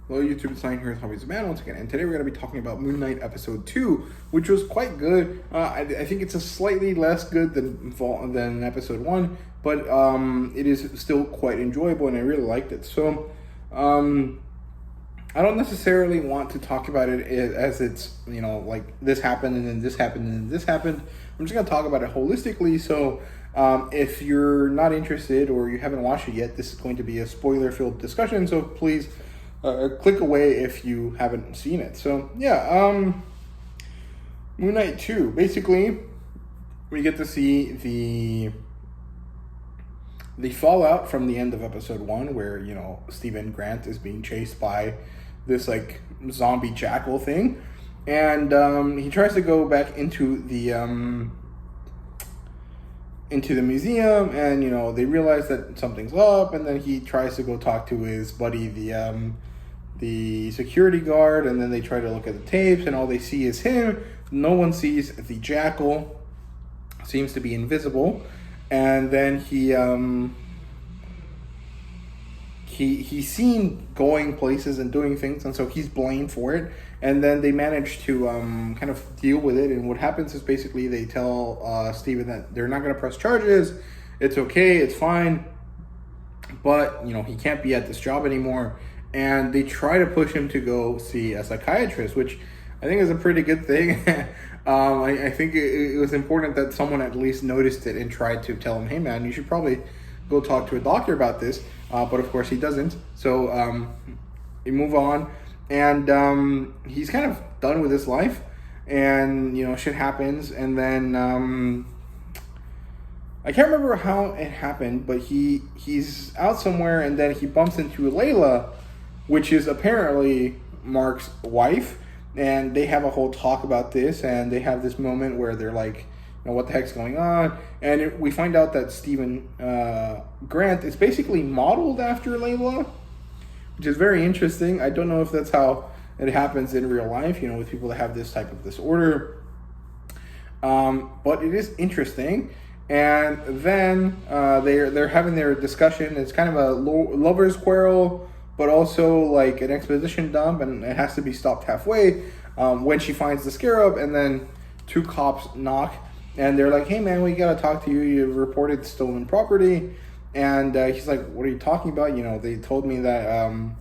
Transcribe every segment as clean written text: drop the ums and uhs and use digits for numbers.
Hello YouTube, it's Lion here with Hobbies of Man once again, and today we're going to be talking about Moon Knight Episode 2, which was quite good. I think it's a slightly less good than Episode 1, but it is still quite enjoyable, and I really liked it. So, I don't necessarily want to talk about it as it's, like this happened, and then this happened, and then this happened. I'm just going to talk about it holistically, so if you're not interested or you haven't watched it yet, this is going to be a spoiler-filled discussion, so please click away if you haven't seen it. So yeah, Moon Knight 2. Basically, we get to see the fallout from the end of episode 1, where Stephen Grant is being chased by this like zombie jackal thing, and he tries to go back into the museum, and they realize that something's up, and then he tries to go talk to his buddy, the security guard, and then they try to look at the tapes, and all they see is him. No one sees the jackal. Seems to be invisible, and then he's seen going places and doing things, and so he's blamed for it. And then they manage to kind of deal with it, and what happens is basically they tell Steven that they're not going to press charges. It's okay, it's fine, but he can't be at this job anymore. And they try to push him to go see a psychiatrist, which I think is a pretty good thing. I think it was important that someone at least noticed it and tried to tell him, hey man, you should probably go talk to a doctor about this. But of course he doesn't. So we move on, and he's kind of done with his life, and shit happens. And then I can't remember how it happened, but he's out somewhere, and then he bumps into Layla, which is apparently Mark's wife, and they have a whole talk about this, and they have this moment where they're like, what the heck's going on? And we find out that Stephen Grant is basically modeled after Layla, which is very interesting. I don't know if that's how it happens in real life, with people that have this type of disorder. But it is interesting. And then they're having their discussion. It's kind of a lover's quarrel, but also like an exposition dump, and it has to be stopped halfway when she finds the scarab, and then two cops knock, and they're like, hey man, we gotta talk to you, you reported stolen property. And he's like, what are you talking about? They told me that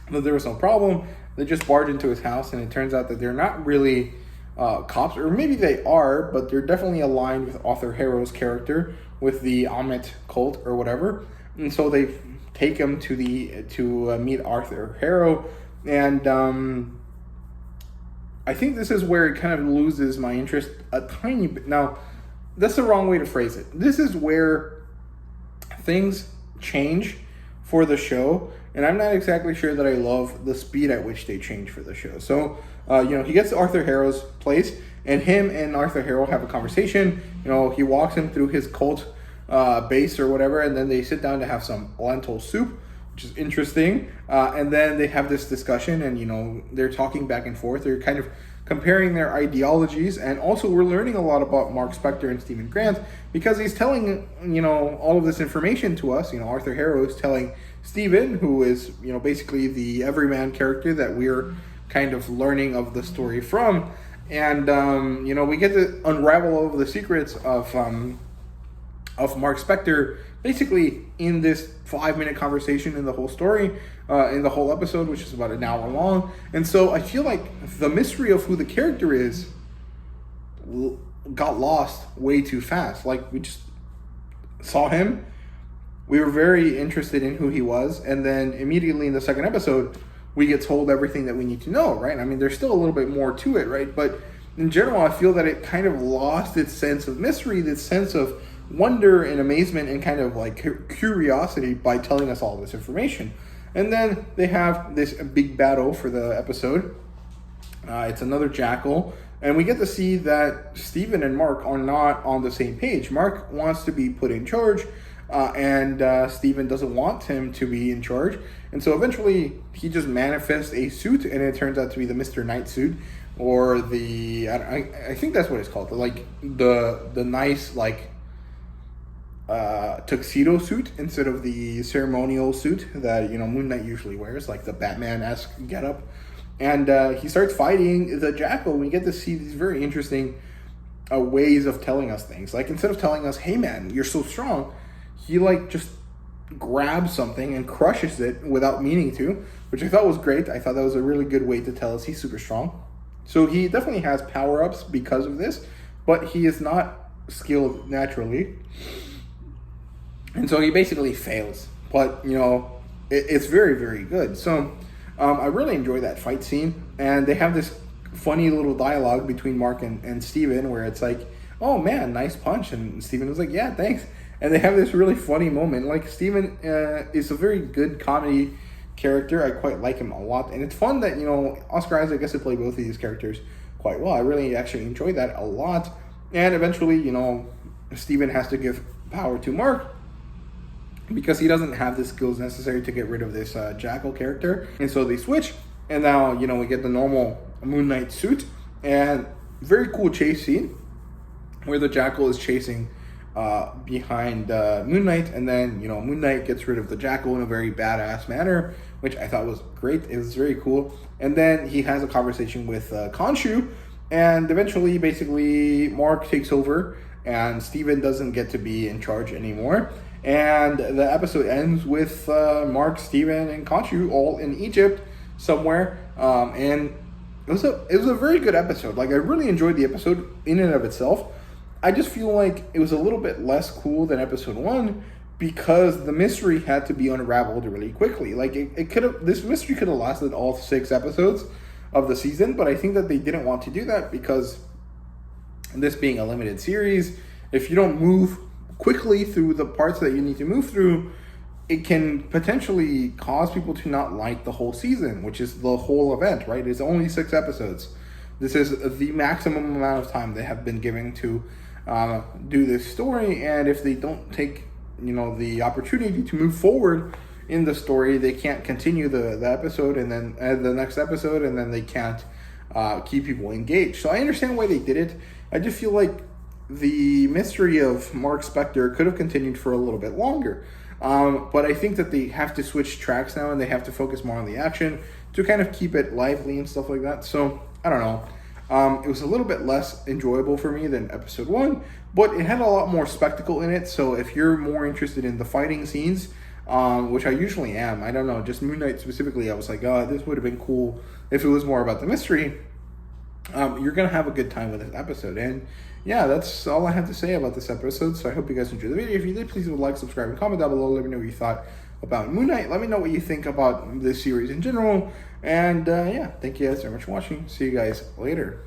there was no problem. They just barged into his house, and it turns out that they're not really cops, or maybe they are, but they're definitely aligned with Arthur Harrow's character, with the Amit cult or whatever. And so they take him to meet Arthur Harrow, and I think this is where it kind of loses my interest a tiny bit. Now, that's the wrong way to phrase it. This is where things change for the show, and I'm not exactly sure that I love the speed at which they change for the show. So, he gets to Arthur Harrow's place, and him and Arthur Harrow have a conversation. He walks him through his cult base or whatever, and then they sit down to have some lentil soup, which is interesting. And then they have this discussion, and they're talking back and forth. They're kind of comparing their ideologies, and also we're learning a lot about Mark Spector and Stephen Grant, because he's telling all of this information to us. Arthur Harrow is telling Stephen, who is basically the everyman character that we're kind of learning of the story from, and we get to unravel all of the secrets of Mark Spector basically in this 5-minute conversation in the whole story, in the whole episode, which is about an hour long. And so I feel like the mystery of who the character is got lost way too fast. Like, we just saw him, we were very interested in who he was, and then immediately in the second episode we get told everything that we need to know, right? I mean, there's still a little bit more to it, right? But in general, I feel that it kind of lost its sense of mystery, this sense of wonder and amazement and kind of like curiosity by telling us all this information. And then they have this big battle for the episode. It's another jackal, and we get to see that Stephen and Mark are not on the same page. Mark wants to be put in charge, and Stephen doesn't want him to be in charge. And so eventually he just manifests a suit, and it turns out to be the Mr. Knight suit, or I think that's what it's called, the nice, like, tuxedo suit instead of the ceremonial suit that Moon Knight usually wears, like the Batman-esque getup. And he starts fighting the Jackal. We get to see these very interesting ways of telling us things. Like, instead of telling us, "Hey man, you're so strong," he like just grabs something and crushes it without meaning to, which I thought was great. I thought that was a really good way to tell us he's super strong. So he definitely has power-ups because of this, but he is not skilled naturally. And so he basically fails. But, it's very, very good. So I really enjoy that fight scene. And they have this funny little dialogue between Mark and Steven where it's like, "Oh man, nice punch." And Steven was like, "Yeah, thanks." And they have this really funny moment. Like, Steven is a very good comedy character. I quite like him a lot. And it's fun that, Oscar Isaac gets to play both of these characters quite well. I really actually enjoyed that a lot. And eventually, Steven has to give power to Mark because he doesn't have the skills necessary to get rid of this Jackal character. And so they switch. And now, we get the normal Moon Knight suit. And very cool chase scene where the Jackal is chasing behind Moon Knight, and then Moon Knight gets rid of the Jackal in a very badass manner, which I thought was great. It was very cool. And then he has a conversation with Khonshu, and eventually, basically, Mark takes over, and Steven doesn't get to be in charge anymore. And the episode ends with Mark, Steven, and Khonshu all in Egypt somewhere, and it was a very good episode. Like, I really enjoyed the episode in and of itself. I just feel like it was a little bit less cool than episode 1 because the mystery had to be unraveled really quickly. Like, this mystery could have lasted all 6 episodes of the season, but I think that they didn't want to do that because this being a limited series, if you don't move quickly through the parts that you need to move through, it can potentially cause people to not like the whole season, which is the whole event, right? It's only 6 episodes. This is the maximum amount of time they have been giving to do this story, and if they don't take the opportunity to move forward in the story, they can't continue the episode and then the next episode, and then they can't keep people engaged. So I understand why they did it. I just feel like the mystery of Mark Spector could have continued for a little bit longer, but I think that they have to switch tracks now and they have to focus more on the action to kind of keep it lively and stuff like that. So I don't know. It was a little bit less enjoyable for me than episode 1, but it had a lot more spectacle in it. So if you're more interested in the fighting scenes, which I usually am, I don't know, just Moon Knight specifically, I was like, oh, this would have been cool if it was more about the mystery. You're going to have a good time with this episode. And yeah, that's all I have to say about this episode. So I hope you guys enjoyed the video. If you did, please like, subscribe, and comment down below. Let me know what you thought about Moon Knight. Let me know what you think about this series in general. And yeah, thank you guys very much for watching. See you guys later.